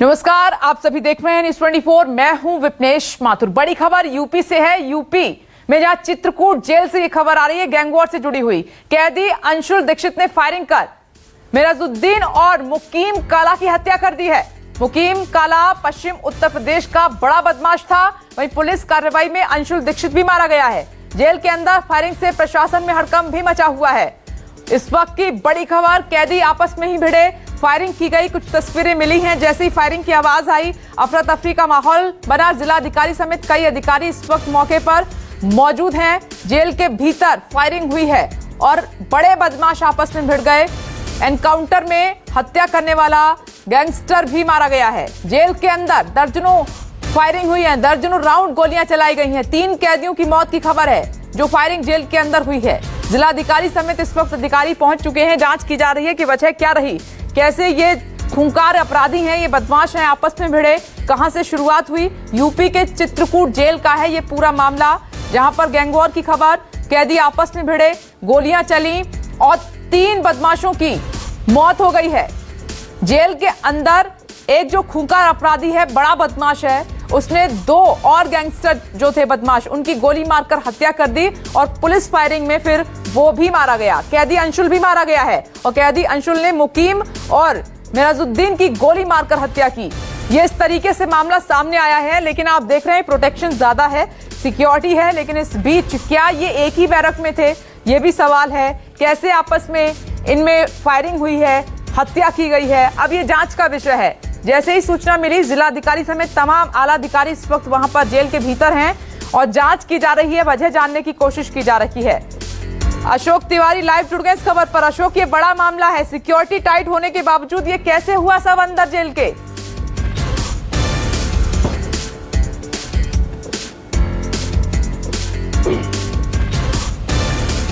नमस्कार, आप सभी देख रहे हैं न्यूज़ 24। मैं हूं विपनेश माथुर। बड़ी खबर यूपी से है। यूपी में जहां चित्रकूट जेल से ये खबर आ रही है, गैंगवॉर से जुड़ी हुई। कैदी अंशुल दीक्षित ने फायरिंग कर मेराजुद्दीन और मुकीम काला की हत्या कर दी है। मुकीम काला पश्चिम उत्तर प्रदेश का बड़ा बदमाश था। वहीं पुलिस कार्रवाई में अंशुल दीक्षित भी मारा गया है। जेल के अंदर फायरिंग से प्रशासन में हड़कंप भी मचा हुआ है। इस वक्त की बड़ी खबर, कैदी आपस में ही भिड़े, फायरिंग की गई। कुछ तस्वीरें मिली हैं। जैसे ही फायरिंग की आवाज आई, अफरा तफरी का माहौल बना। जिलाधिकारी समेत कई अधिकारी इस वक्त मौके पर मौजूद हैं। जेल के भीतर फायरिंग हुई है और बड़े बदमाश आपस में भिड़ गए। एनकाउंटर में हत्या करने वाला गैंगस्टर भी मारा गया है। जेल के अंदर दर्जनों फायरिंग हुई है, दर्जनों राउंड गोलियां चलाई गई हैं। 3 कैदियों की मौत की खबर है जो फायरिंग जेल के अंदर हुई है। जिलाधिकारी समेत इस वक्त अधिकारी पहुंच चुके हैं। जांच की जा रही है कि वजह क्या रही, कैसे ये खूंखार अपराधी हैं, ये बदमाश हैं, आपस में भिड़े, कहां से शुरुआत हुई। यूपी के चित्रकूट जेल का है ये पूरा मामला, जहां पर गैंगवॉर की खबर, कैदी आपस में भिड़े, गोलियां चली और 3 बदमाशों की मौत हो गई है। जेल के अंदर एक जो खूंखार अपराधी है, बड़ा बदमाश है, उसने 2 और गैंगस्टर जो थे बदमाश, उनकी गोली मारकर हत्या कर दी और पुलिस फायरिंग में फिर वो भी मारा गया। कैदी अंशुल भी मारा गया है और कैदी अंशुल ने मुकीम और मेराजुद्दीन की गोली मारकर हत्या की। ये इस तरीके से मामला सामने आया है। लेकिन आप देख रहे हैं प्रोटेक्शन ज्यादा है, सिक्योरिटी है, लेकिन इस बीच क्या ये एक ही बैरक में थे, ये भी सवाल है। कैसे आपस में इनमें फायरिंग हुई है, हत्या की गई है, अब ये जांच का विषय है। जैसे ही सूचना मिली, जिलाधिकारी समेत तमाम आला अधिकारी इस वक्त वहां पर जेल के भीतर हैं और जांच की जा रही है, वजह जानने की कोशिश की जा रही है। अशोक तिवारी लाइव जुड़ गए इस खबर पर। अशोक, ये बड़ा मामला है, सिक्योरिटी टाइट होने के बावजूद ये कैसे हुआ सब अंदर जेल के?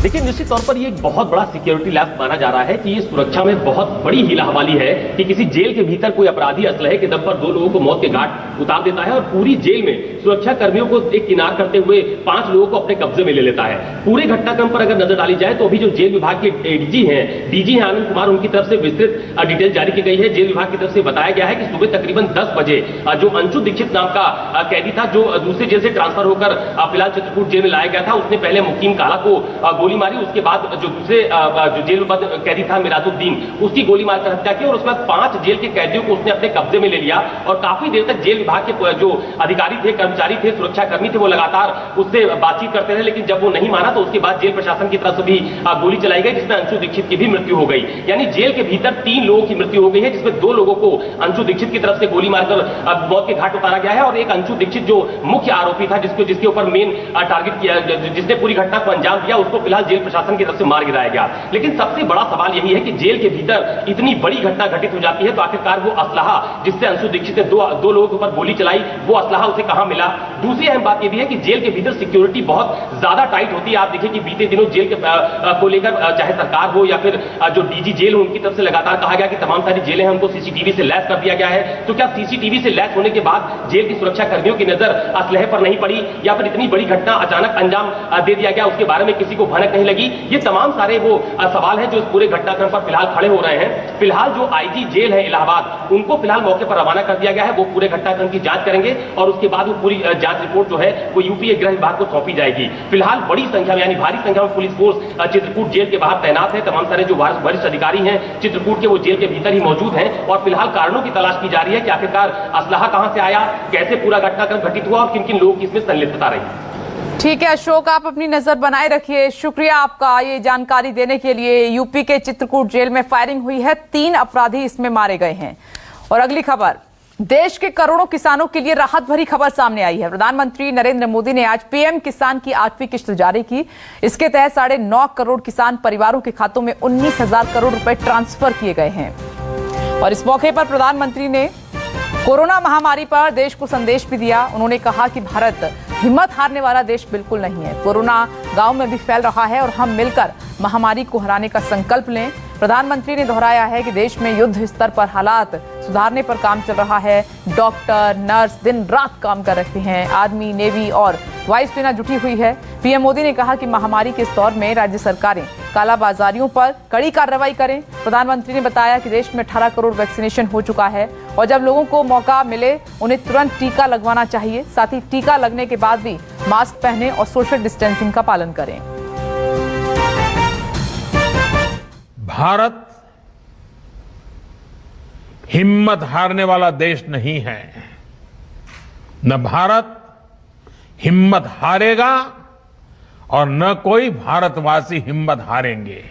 देखिए, निश्चित तौर पर ये एक बहुत बड़ा सिक्योरिटी लैप्स माना जा रहा है कि ये सुरक्षा में बहुत बड़ी हीलाहवाली है कि किसी जेल के भीतर कोई अपराधी असलहे के दम पर 2 लोगों को मौत के घाट उतार देता है और पूरी जेल में सुरक्षा कर्मियों को एक किनार करते हुए 5 लोगों को अपने कब्जे में ले लेता है। पूरे घटनाक्रम पर अगर नजर डाली जाए तो अभी जो जेल विभाग के डीजी हैं आनंद कुमार, उनकी तरफ से विस्तृत डिटेल जारी की गई है। जेल विभाग की तरफ से बताया गया है कि सुबह तकरीबन 10 बजे जो अंशुल दीक्षित नाम का कैदी था, जो दूसरे जेल से ट्रांसफर होकर फिलहाल चित्रकूट जेल में लाया गया था, उसने पहले मुकीम काला को गोली मारी। उसके बाद जो दूसरे जो जेल में कैदी था मेराजुद्दीन, उसकी गोली मारकर हत्या की और उसके बाद 5 जेल के कैदियों को उसने अपने कब्जे में ले लिया और काफी देर तक जेल विभाग के जो अधिकारी थे, कर्मचारी थे, सुरक्षा कर्मी थे, वो लगातार उससे बातचीत करते रहे। लेकिन जब वो नहीं माना तो उसके बाद जेल प्रशासन की तरफ से भी गोली चलाई गई, जिसमें अंशुल दीक्षित की भी मृत्यु हो गई। यानी जेल के भीतर 3 लोगों की मृत्यु हो गई है, जिसमें 2 लोगों को अंशुल दीक्षित की तरफ से गोली मारकर मौत के घाट उतारा गया है और एक अंशुल दीक्षित जो मुख्य आरोपी था, जिसके ऊपर मेन टारगेट किया, जिसने पूरी घटना को अंजाम दिया, उसको फिलहाल जेल प्रशासन की तरफ से मार गिराया गया। लेकिन सबसे बड़ा सवाल यही है कि जेल के भीतर इतनी बड़ी घटना घटित हो जाती है तो आखिरकार वो असलहा जिससे अंशुल दीक्षित ने 2 लोगों के ऊपर गोली चलाई, वो असलहा उसे कहां मिला। दूसरी अहम बात यह भी है कि जेल के भीतर सिक्योरिटी बहुत ज्यादा टाइट होती है। आप देखिए कि बीते दिनों जेल के को लेकर चाहे सरकार हो या फिर जो डीजी जेल हो, उनकी तरफ से लगातार कहा गया कि तमाम सारी जेलें हैं उनको सीसीटीवी से लैस कर दिया गया है। तो क्या सीसीटीवी से लैस होने के बाद जेल की सुरक्षा कर्मियों की नजर असलहे पर नहीं पड़ी या फिर इतनी बड़ी घटना अचानक अंजाम दे दिया गया, उसके बारे में किसी को भनक नहीं लगी? ये तमाम सारे वो सवाल है जो इस पूरे घटनाक्रम पर फिलहाल खड़े हो रहे हैं। फिलहाल जो आईजी जेल है इलाहाबाद, उनको फिलहाल मौके पर रवाना कर दिया गया है। वो पूरे घटनाक्रम की जांच करेंगे और उसके बाद वो पूरी जांच रिपोर्ट जो है वो यूपी गृह विभाग को सौंपी जाएगी। फिलहाल बड़ी संख्या में यानी भारी संख्या में पुलिस फोर्स चित्रकूट जेल के बाहर तैनात है। तमाम सारे जो वरिष्ठ अधिकारी हैं चित्रकूट के, वो जेल के भीतर ही मौजूद हैं और फिलहाल कारणों की तलाश की जा रही है कि आखिरकार असलहा कहां से आया, कैसे पूरा घटनाक्रम घटित हुआ और किन किन लोगों की इसमें संलिप्तता रही। ठीक है अशोक, आप अपनी नजर बनाए रखिए। शुक्रिया आपका ये जानकारी देने के लिए। यूपी के चित्रकूट जेल में फायरिंग हुई है, 3 अपराधी इसमें मारे गए हैं। और अगली खबर, देश के करोड़ों किसानों के लिए राहत भरी खबर सामने आई है। प्रधानमंत्री नरेंद्र मोदी ने आज पीएम किसान की 8वीं किस्त जारी की। इसके तहत 9.5 करोड़ किसान परिवारों के खातों में 19,000 करोड़ रुपए ट्रांसफर किए गए हैं। और इस मौके पर प्रधानमंत्री ने कोरोना महामारी पर देश को संदेश भी दिया। उन्होंने कहा कि भारत हिम्मत हारने वाला देश बिल्कुल नहीं है। कोरोना गांव में भी फैल रहा है और हम मिलकर महामारी को हराने का संकल्प लें। प्रधानमंत्री ने दोहराया है कि देश में युद्ध स्तर पर हालात सुधारने पर काम चल रहा है। डॉक्टर, नर्स दिन रात काम कर रहे हैं। आर्मी, नेवी और वायुसेना जुटी हुई है। पीएम मोदी ने कहा कि महामारी के इस दौर में राज्य सरकारें कालाबाजारियों पर कड़ी कार्रवाई करें। प्रधानमंत्री ने बताया कि देश में 18 करोड़ वैक्सीनेशन हो चुका है और जब लोगों को मौका मिले उन्हें तुरंत टीका लगवाना चाहिए। साथ ही टीका लगने के बाद भी मास्क पहने और सोशल डिस्टेंसिंग का पालन करें। भारत हिम्मत हारने वाला देश नहीं है। न भारत हिम्मत हारेगा और न कोई भारतवासी हिम्मत हारेंगे।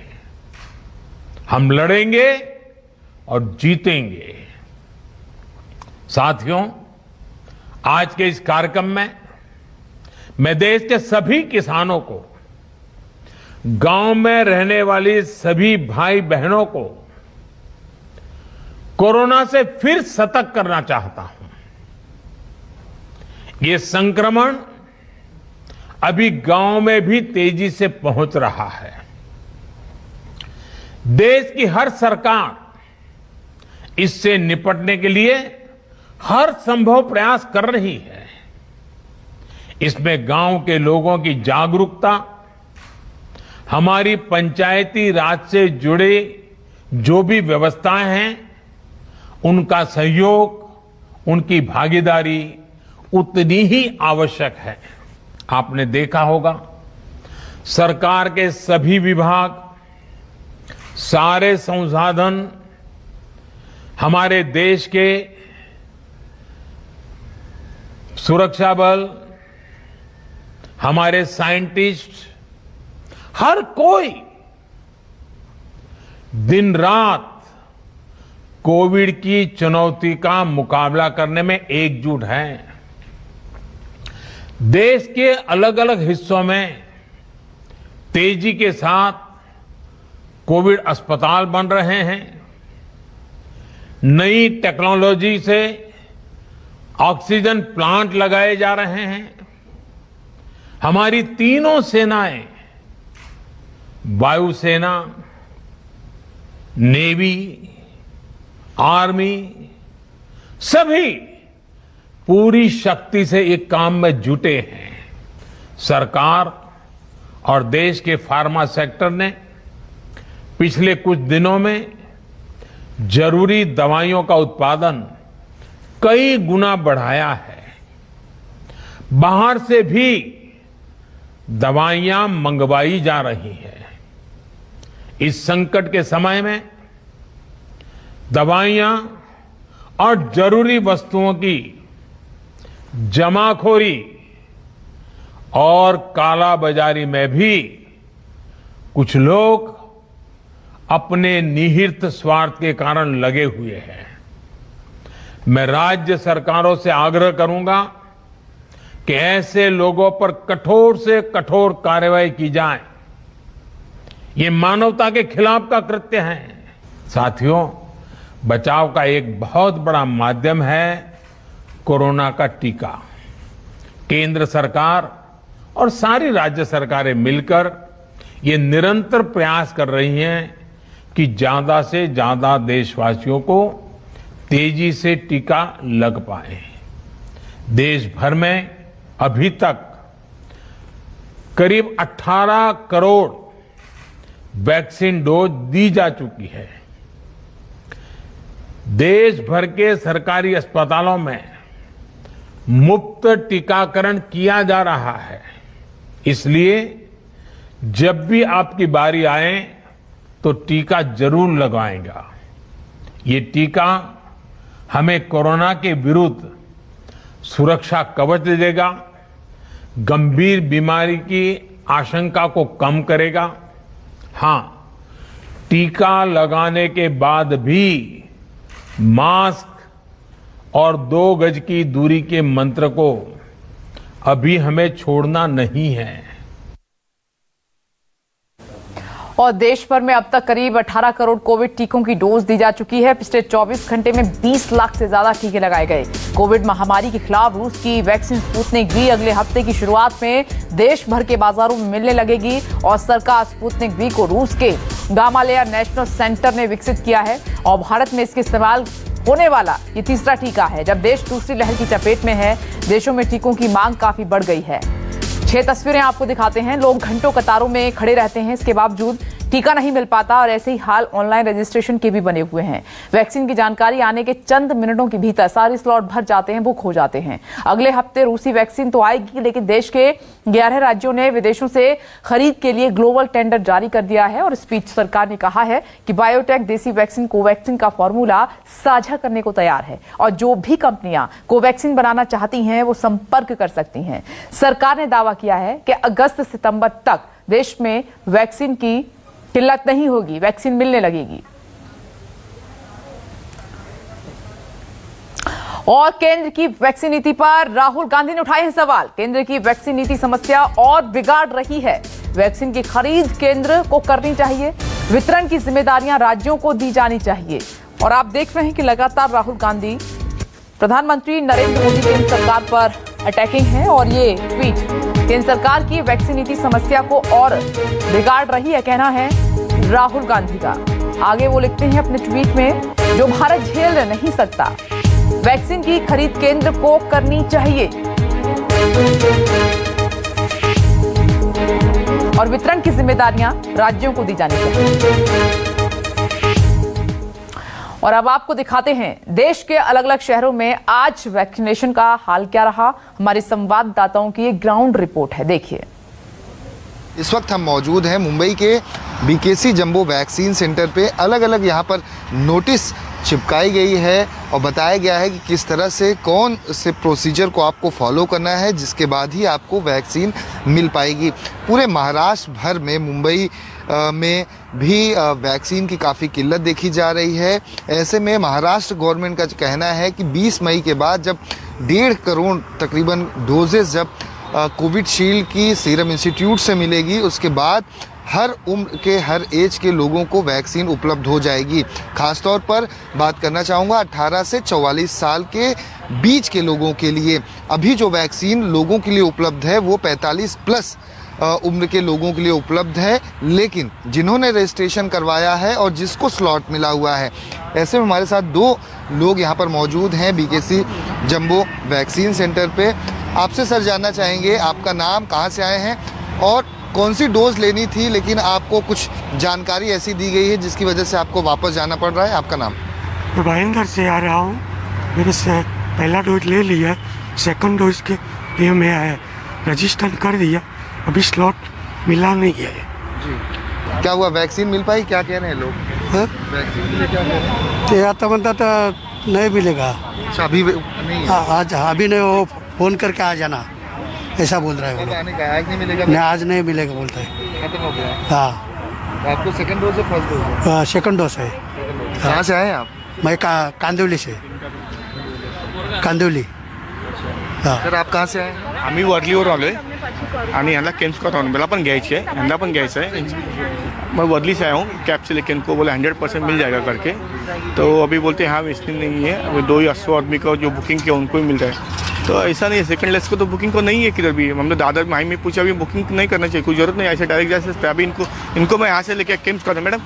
हम लड़ेंगे और जीतेंगे। साथियों, आज के इस कार्यक्रम में मैं देश के सभी किसानों को, गांव में रहने वाली सभी भाई बहनों को कोरोना से फिर सतर्क करना चाहता हूं। ये संक्रमण अभी गांव में भी तेजी से पहुंच रहा है। देश की हर सरकार इससे निपटने के लिए हर संभव प्रयास कर रही है। इसमें गांव के लोगों की जागरूकता, हमारी पंचायती राज से जुड़े जो भी व्यवस्थाएं हैं, उनका सहयोग, उनकी भागीदारी उतनी ही आवश्यक है। आपने देखा होगा, सरकार के सभी विभाग, सारे संसाधन, हमारे देश के सुरक्षा बल, हमारे साइंटिस्ट, हर कोई दिन रात कोविड की चुनौती का मुकाबला करने में एकजुट है। देश के अलग अलग हिस्सों में तेजी के साथ कोविड अस्पताल बन रहे हैं। नई टेक्नोलॉजी से ऑक्सीजन प्लांट लगाए जा रहे हैं। हमारी तीनों सेनाएं, वायुसेना, नेवी, आर्मी, सभी पूरी शक्ति से एक काम में जुटे हैं। सरकार और देश के फार्मा सेक्टर ने पिछले कुछ दिनों में जरूरी दवाइयों का उत्पादन कई गुना बढ़ाया है। बाहर से भी दवाइयां मंगवाई जा रही हैं। इस संकट के समय में दवाइयां और जरूरी वस्तुओं की जमाखोरी और कालाबाजारी में भी कुछ लोग अपने निहित स्वार्थ के कारण लगे हुए हैं। मैं राज्य सरकारों से आग्रह करूंगा कि ऐसे लोगों पर कठोर से कठोर कार्रवाई की जाए। ये मानवता के खिलाफ का कृत्य है। साथियों, बचाव का एक बहुत बड़ा माध्यम है कोरोना का टीका। केंद्र सरकार और सारी राज्य सरकारें मिलकर ये निरंतर प्रयास कर रही हैं कि ज्यादा से ज्यादा देशवासियों को तेजी से टीका लग पाए। देश भर में अभी तक करीब 18 करोड़ वैक्सीन डोज दी जा चुकी है। देश भर के सरकारी अस्पतालों में मुफ्त टीकाकरण किया जा रहा है। इसलिए जब भी आपकी बारी आए तो टीका जरूर लगवाएगा। ये टीका हमें कोरोना के विरुद्ध सुरक्षा कवच देगा, गंभीर बीमारी की आशंका को कम करेगा। हां, टीका लगाने के बाद भी मास्क और 2 गज की दूरी के मंत्र को अभी हमें छोड़ना नहीं है। और देश भर में अब तक करीब 18 करोड़ कोविड टीकों की डोज दी जा चुकी है। पिछले 24 घंटे में 20 लाख से ज्यादा टीके लगाए गए। कोविड महामारी के खिलाफ रूस की वैक्सीन स्पुतनिक वी अगले हफ्ते की शुरुआत में देश भर के बाजारों में मिलने लगेगी और सरकार स्पुतनिक वी को रूस के गामालेया नेशनल सेंटर ने विकसित किया है और भारत में इसके इस्तेमाल होने वाला ये तीसरा टीका है। जब देश दूसरी लहर की चपेट में है, देशों में टीकों की मांग काफी बढ़ गई है। 6 तस्वीरें आपको दिखाते हैं। लोग घंटों कतारों में खड़े रहते हैं, इसके बावजूद टीका नहीं मिल पाता और ऐसे ही हाल ऑनलाइन रजिस्ट्रेशन के भी बने हुए हैं। वैक्सीन की जानकारी आने के चंद मिनटों के भीतर सारे स्लॉट भर जाते हैं, बुक हो जाते हैं। अगले हफ्ते रूसी वैक्सीन तो आएगी, लेकिन देश के 11 राज्यों ने विदेशों से खरीद के लिए ग्लोबल टेंडर जारी कर दिया है और इस बीच सरकार ने कहा है कि बायोटेक देसी वैक्सीन कोवैक्सीन का फॉर्मूला साझा करने को तैयार है और जो भी कंपनियां कोवैक्सीन बनाना चाहती हैं वो संपर्क कर सकती हैं। सरकार ने दावा किया है कि अगस्त सितंबर तक देश में वैक्सीन की किल्लत नहीं होगी, वैक्सीन मिलने लगेगी। और केंद्र की वैक्सीन नीति पर राहुल गांधी ने उठाए हैं सवाल। केंद्र की वैक्सीन नीति समस्या और बिगाड़ रही है। वैक्सीन की खरीद केंद्र को करनी चाहिए, वितरण की जिम्मेदारियां राज्यों को दी जानी चाहिए। और आप देख रहे हैं कि लगातार राहुल गांधी प्रधानमंत्री नरेंद्र मोदी केंद्र सरकार पर अटैकिंग है और ये ट्वीट केंद्र सरकार की वैक्सीन नीति समस्या को और बिगाड़ रही है, कहना है राहुल गांधी का। आगे वो लिखते हैं अपने ट्वीट में, जो भारत झेल नहीं सकता, वैक्सीन की खरीद केंद्र को करनी चाहिए और वितरण की जिम्मेदारियां राज्यों को दी जानी चाहिए। और अब आपको दिखाते हैं देश के अलग अलग शहरों में आज वैक्सीनेशन का हाल क्या रहा। हमारे संवाददाताओं की एक ग्राउंड रिपोर्ट है, देखिए। इस वक्त हम मौजूद हैं मुंबई के बीकेसी जंबो वैक्सीन सेंटर पे। अलग अलग यहाँ पर नोटिस चिपकाई गई है और बताया गया है कि किस तरह से कौन से प्रोसीजर को आपको फॉलो करना है, जिसके बाद ही आपको वैक्सीन मिल पाएगी। पूरे महाराष्ट्र भर में, मुंबई में भी वैक्सीन की काफ़ी किल्लत देखी जा रही है। ऐसे में महाराष्ट्र गवर्नमेंट का कहना है कि 20 मई के बाद जब 1.5 करोड़ तकरीबन डोजेस जब कोविशील्ड की सीरम इंस्टीट्यूट से मिलेगी, उसके बाद हर उम्र के, हर एज के लोगों को वैक्सीन उपलब्ध हो जाएगी। खासतौर पर बात करना चाहूँगा 18 से 44 साल के बीच के लोगों के लिए। अभी जो वैक्सीन लोगों के लिए उपलब्ध है वो 45 प्लस उम्र के लोगों के लिए उपलब्ध है, लेकिन जिन्होंने रजिस्ट्रेशन करवाया है और जिसको स्लॉट मिला हुआ है। ऐसे में हमारे साथ 2 लोग यहाँ पर मौजूद हैं बीकेसी जंबो वैक्सीन सेंटर पे। आपसे सर जानना चाहेंगे, आपका नाम, कहाँ से आए हैं और कौन सी डोज लेनी थी, लेकिन आपको कुछ जानकारी ऐसी दी गई है जिसकी वजह से आपको वापस जाना पड़ रहा है। आपका नाम? मैं भाईंदर से आ रहा हूँ। मैंने पहला डोज ले लिया, सेकंड डोज के लिए मैं आया, रजिस्टर कर दिया, अभी स्लॉट मिला नहीं है जी। क्या हुआ, वैक्सीन मिल पाई? क्या कह रहे हैं लोग? वैक्सीन के लिए क्या कह रहे हैं? आता बनता तो नहीं मिलेगा। अच्छा, अभी नहीं? हाँ, आज अभी नहीं, वो फ़ोन करके आ जाना ऐसा बोल रहा है वो लोग। आज नहीं मिलेगा? नहीं, आज नहीं मिलेगा बोलता है। खत्म हो गया? हाँ। आपको सेकंड डोज है, फर्स्ट डोज है? सेकंड डोज है। कहाँ से आए आप? मैं कांदिवली से। कांदिवली। हाँ सर, आप कहाँ से आए? आम्ही वर्लीवर आलो आहे आणि ह्याला केम्सकॉट राहून मला पण घ्यायची आहे, ह्यांना पण घ्यायचं है। मैं वर्ली से आया हूँ, कैब से, लेकिन इनको बोला 100% मिल जाएगा करके, तो अभी बोलते हैं हाँ वैक्सीन नहीं है। अभी 280 आदमी का जो बुकिंग किया उनको ही मिल रहा है, तो ऐसा नहीं है। सेकंड लेस को तो बुकिंग को नहीं है किधर भी। हमने दादा माई में पूछा, अभी बुकिंग नहीं करना चाहिए, कोई जरूरत नहीं, ऐसे डायरेक्ट जा सकते। अभी इनको मैं यहाँ से लेके केम्स कर। मैडम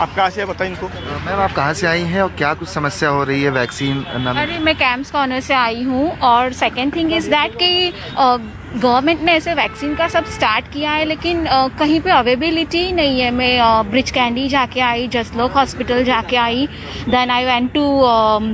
आप कहाँ से बताएं इनको? मैम, आप कहाँ से आई हैं और क्या कुछ समस्या हो रही है वैक्सीन? अरे मैं कैंप्स कॉर्नर से आई हूँ। और सेकेंड थिंग इज़ दैट कि गवर्नमेंट ने ऐसे वैक्सीन का सब स्टार्ट किया है, लेकिन कहीं पे अवेलेबिलिटी ही नहीं है। मैं ब्रिज कैंडी जाके आई, जसलोक हॉस्पिटल जाके आई, then I went to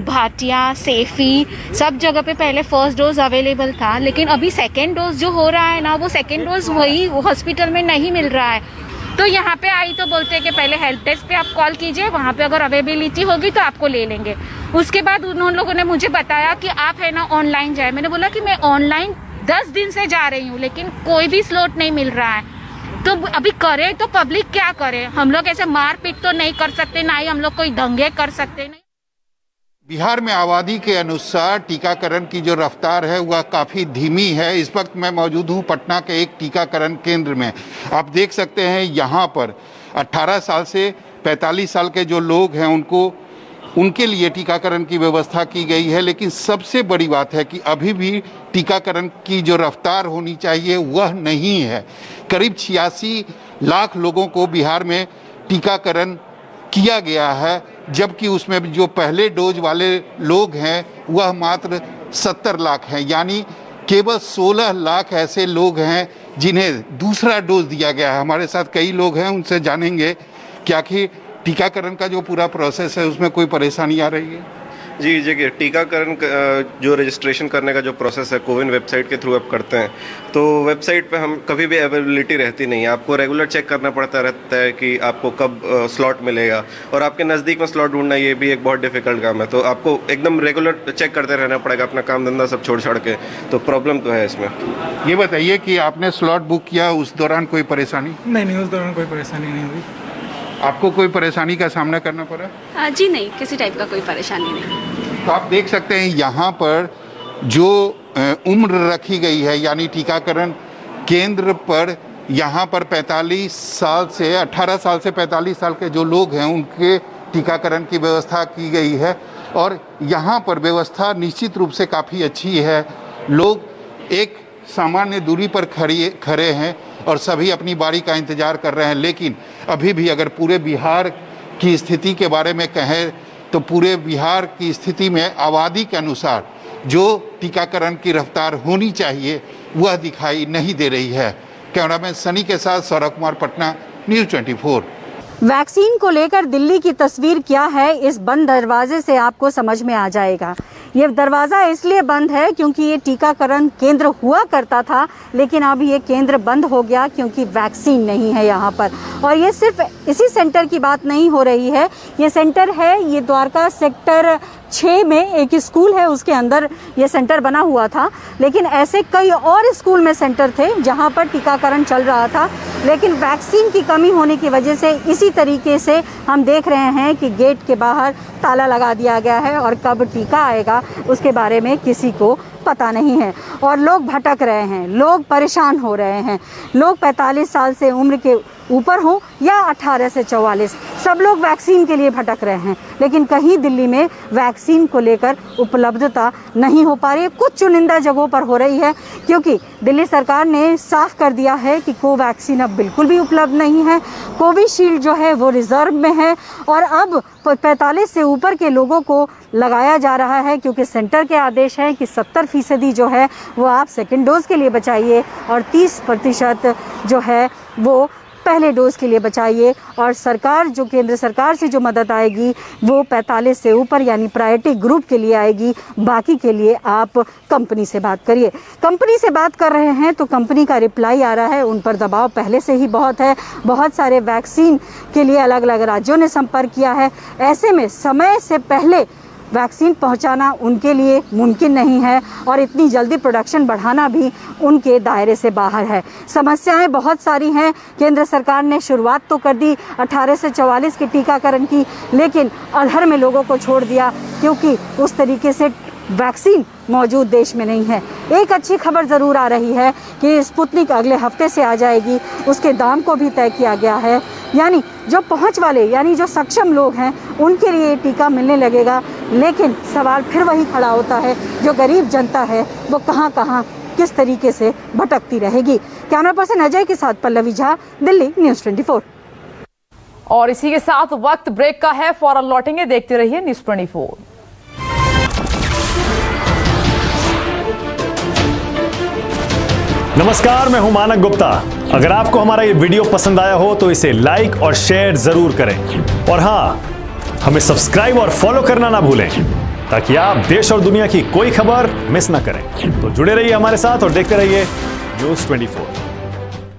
Bhatia, Saifee, सब जगह पे पहले फर्स्ट डोज अवेलेबल था, लेकिन अभी सेकेंड डोज जो हो रहा है ना, वो सेकेंड डोज वही हॉस्पिटल में नहीं मिल रहा है। तो यहाँ पे आई तो बोलते हैं कि पहले हेल्प डेस्क पे आप कॉल कीजिए, वहाँ पे अगर अवेलेबिलिटी होगी तो आपको ले लेंगे। उसके बाद उन लोगों ने मुझे बताया कि आप है ना ऑनलाइन जाए। मैंने बोला कि मैं ऑनलाइन 10 दिन से जा रही हूँ, लेकिन कोई भी स्लॉट नहीं मिल रहा है। तो अभी करे तो पब्लिक क्या करे? हम लोग ऐसे मारपीट तो नहीं कर सकते, ना ही हम लोग कोई दंगे कर सकते। नहीं। बिहार में आबादी के अनुसार टीकाकरण की जो रफ्तार है वह काफ़ी धीमी है। इस वक्त मैं मौजूद हूँ पटना के एक टीकाकरण केंद्र में। आप देख सकते हैं यहाँ पर 18 साल से 45 साल के जो लोग हैं उनके लिए टीकाकरण की व्यवस्था की गई है। लेकिन सबसे बड़ी बात है कि अभी भी टीकाकरण की जो रफ्तार होनी चाहिए वह नहीं है। करीब 86 लाख लोगों को बिहार में टीकाकरण किया गया है, जबकि उसमें जो पहले डोज वाले लोग हैं वह मात्र 70 लाख हैं। यानी केवल 16 लाख ऐसे लोग हैं जिन्हें दूसरा डोज दिया गया है। हमारे साथ कई लोग हैं, उनसे जानेंगे क्या कि टीकाकरण का जो पूरा प्रोसेस है उसमें कोई परेशानी आ रही है? जी देखिए, टीकाकरण जो रजिस्ट्रेशन करने का जो प्रोसेस है कोविन वेबसाइट के थ्रू आप करते हैं, तो वेबसाइट पे हम कभी भी अवेलेबिलिटी रहती नहीं है। आपको रेगुलर चेक करना पड़ता रहता है कि आपको कब स्लॉट मिलेगा, और आपके नज़दीक में स्लॉट ढूंढना ये भी एक बहुत डिफिकल्ट काम है। तो आपको एकदम रेगुलर चेक करते रहना पड़ेगा, अपना काम धंधा सब छोड़ छाड़ के। तो प्रॉब्लम तो है इसमें। ये बताइए कि आपने स्लॉट बुक किया, उस दौरान कोई परेशानी? नहीं, उस दौरान कोई परेशानी नहीं हुई। आपको कोई परेशानी का सामना करना पड़ा? जी नहीं, किसी टाइप का कोई परेशानी नहीं। तो आप देख सकते हैं यहाँ पर जो उम्र रखी गई है, यानी टीकाकरण केंद्र पर यहाँ पर 45 साल से 18 साल से 45 साल के जो लोग हैं उनके टीकाकरण की व्यवस्था की गई है, और यहाँ पर व्यवस्था निश्चित रूप से काफ़ी अच्छी है। लोग एक सामान्य दूरी पर खड़े हैं और सभी अपनी बारी का इंतजार कर रहे हैं। लेकिन अभी भी अगर पूरे बिहार की स्थिति के बारे में कहें तो पूरे बिहार की स्थिति में आबादी के अनुसार जो टीकाकरण की रफ्तार होनी चाहिए वह दिखाई नहीं दे रही है। कैमरामैन सनी के साथ सौरभ कुमार, पटना, न्यूज़ 24। वैक्सीन को लेकर दिल्ली की तस्वीर क्या है, इस बंद दरवाजे से आपको समझ में आ जाएगा। ये दरवाज़ा इसलिए बंद है क्योंकि ये टीकाकरण केंद्र हुआ करता था, लेकिन अब ये केंद्र बंद हो गया क्योंकि वैक्सीन नहीं है यहाँ पर। और ये सिर्फ इसी सेंटर की बात नहीं हो रही है, ये सेंटर है, ये द्वारका सेक्टर 6 में एक स्कूल है, उसके अंदर ये सेंटर बना हुआ था। लेकिन ऐसे कई और स्कूल में सेंटर थे जहाँ पर टीकाकरण चल रहा था, लेकिन वैक्सीन की कमी होने की वजह से इसी तरीके से हम देख रहे हैं कि गेट के बाहर ताला लगा दिया गया है और कब टीका आएगा उसके बारे में किसी को पता नहीं है। और लोग भटक रहे हैं, लोग परेशान हो रहे हैं। लोग 45 साल से उम्र के ऊपर हों या 18 से 44, सब लोग वैक्सीन के लिए भटक रहे हैं। लेकिन कहीं दिल्ली में वैक्सीन को लेकर उपलब्धता नहीं हो पा रही है। कुछ चुनिंदा जगहों पर हो रही है, क्योंकि दिल्ली सरकार ने साफ कर दिया है कि कोवैक्सीन अब बिल्कुल भी उपलब्ध नहीं है। कोविशील्ड जो है वो रिजर्व में है, और अब 45 से ऊपर के लोगों को लगाया जा रहा है, क्योंकि सेंटर के आदेश है कि 70% जो है वो आप सेकेंड डोज के लिए बचाइए और 30% जो है वो पहले डोज के लिए बचाइए। और सरकार जो केंद्र सरकार से जो मदद आएगी वो 45 से ऊपर यानी प्रायोरिटी ग्रुप के लिए आएगी, बाकी के लिए आप कंपनी से बात करिए। कंपनी से बात कर रहे हैं तो कंपनी का रिप्लाई आ रहा है, उन पर दबाव पहले से ही बहुत है। बहुत सारे वैक्सीन के लिए अलग अलग राज्यों ने संपर्क किया है। ऐसे में समय से पहले वैक्सीन पहुंचाना उनके लिए मुमकिन नहीं है, और इतनी जल्दी प्रोडक्शन बढ़ाना भी उनके दायरे से बाहर है। समस्याएं बहुत सारी हैं। केंद्र सरकार ने शुरुआत तो कर दी 18 से 44 के टीकाकरण की, लेकिन अधर में लोगों को छोड़ दिया क्योंकि उस तरीके से वैक्सीन मौजूद देश में नहीं है। एक अच्छी खबर ज़रूर आ रही है कि स्पुतनिक अगले हफ्ते से आ जाएगी, उसके दाम को भी तय किया गया है। यानी जो पहुंच वाले यानी जो सक्षम लोग हैं उनके लिए टीका मिलने लगेगा। लेकिन सवाल फिर वही खड़ा होता है, जो गरीब जनता है वो कहां किस तरीके से भटकती रहेगी। कैमरा पर्सन अजय के साथ पल्लवी झा, दिल्ली, न्यूज़ 24। और इसी के साथ वक्त ब्रेक का है, फौरन लौटेंगे। देखते रहिए न्यूज़ 24। नमस्कार, मैं हूं मानक गुप्ता। अगर आपको हमारा ये वीडियो पसंद आया हो तो इसे लाइक और शेयर जरूर करें, और हां, हमें सब्सक्राइब और फॉलो करना ना भूलें ताकि आप देश और दुनिया की कोई खबर मिस ना करें। तो जुड़े रहिए हमारे साथ और देखते रहिए न्यूज़ 24।